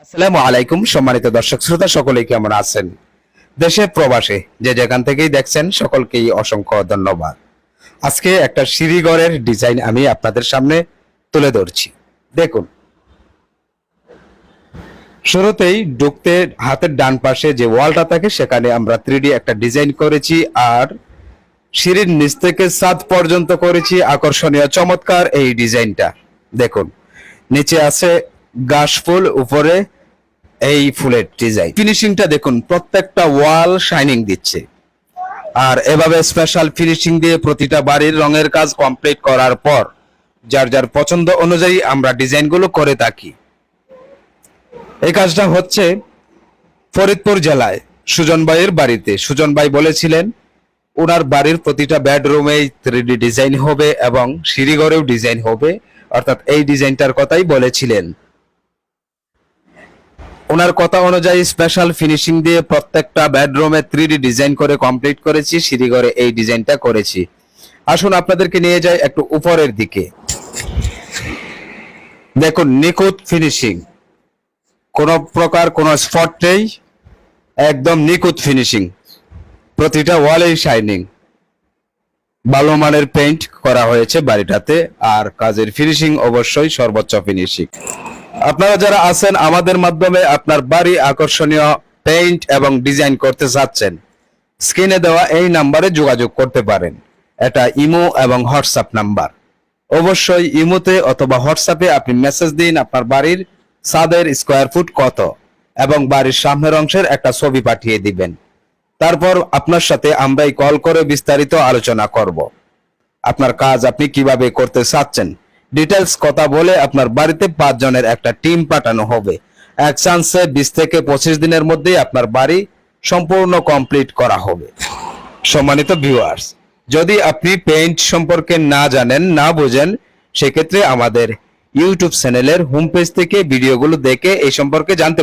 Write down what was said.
আসসালামু আলাইকুম সম্মানিত দর্শক শ্রোতা, সকলেই কেমন আছেন? দেশে প্রবাসে যে যেখান থেকেই দেখছেন সকলকেই অসংখ্য ধন্যবাদ। আজকে একটা সিঁড়িঘরের ডিজাইন আমি আপনাদের সামনে তুলে ধরছি। দেখুন, শুরুতেই ঢুকতে হাতের ডান পাশে যে ওয়ালটা থাকে সেখানে আমরা 3D একটা ডিজাইন করেছি, আর সিঁড়ির নিচ থেকে ছাদ পর্যন্ত করেছি আকর্ষণীয় চমৎকার এই ডিজাইনটা। দেখুন, নিচে আছে গাছ ফুল, উপরে এই ফুলের ডিজাইন। ফিনিশিংটা দেখুন, প্রত্যেকটা ওয়াল শাইনিং দিচ্ছে। আর এভাবে স্পেশাল ফিনিশিং দিয়ে প্রতিটা বাড়ির রঙের কাজ কমপ্লিট করার পর যার যার পছন্দ অনুযায়ী আমরা ডিজাইনগুলো করে থাকি। এই কাজটা হচ্ছে ফরিদপুর জেলায় সুজন ভাইয়ের বাড়িতে। সুজন ভাই বলেছিলেন ওনার বাড়ির প্রতিটা বেডরুমেই 3D ডিজাইন হবে এবং সিঁড়িঘরেও ডিজাইন হবে, অর্থাৎ এই ডিজাইনটার কথাই বলেছিলেন। ওনার কথা অনুযায়ী স্পেশাল ফিনিশিং দিয়ে প্রত্যেকটা বেডরুমে 3D ডিজাইন করে কমপ্লিট করেছি, সিঁড়িঘরে এই ডিজাইনটা করেছি। আসুন আপনাদেরকে নিয়ে যাই একটু উপরের দিকে। দেখুন, নিখুঁত ফিনিশিং, কোনো প্রকার কোনো স্পট নেই, একদম নিখুঁত ফিনিশিং, প্রতিটা ওয়ালেই শাইনিং। ভালো মানের পেইন্ট করা হয়েছে বাড়িটাতে, আর কাজের ফিনিশিং অবশ্যই সর্বোচ্চ ফিনিশিং। আপনারা যারা আছেন আমাদের মাধ্যমে আপনার বাড়ি আকর্ষণীয় পেইন্ট এবং ডিজাইন করতে চাচ্ছেন, স্ক্রিনে দেওয়া এই নাম্বারে যোগাযোগ করতে পারেন। এটা ইমো এবং হোয়াটসঅ্যাপ নাম্বার। অবশ্যই ইমোতে অথবা হোয়াটসঅ্যাপে আপনি মেসেজ দিন আপনার বাড়ির ছাদের স্কোয়ার ফুট কত এবং বাড়ির সামনের অংশের একটা ছবি পাঠিয়ে দিবেন। তারপর আপনার সাথে আমরাই কল করে বিস্তারিত আলোচনা করব। আপনার কাজ আপনি কিভাবে করতে চাচ্ছেন ডিটেলস কথা বলে আপনার বাড়িতে 5 জনের একটা টিম পাঠানো হবে। এক চান্সে 20 থেকে 25 দিনের মধ্যেই আপনার বাড়ি সম্পূর্ণ কমপ্লিট করা হবে। সম্মানিত ভিউয়ার্স, যদি আপনি পেইন্ট সম্পর্কে না জানেন, না বোঝেন, সেক্ষেত্রে আমাদের ইউটিউব চ্যানেলের হোম পেজ থেকে ভিডিওগুলো দেখে এই সম্পর্কে জানতে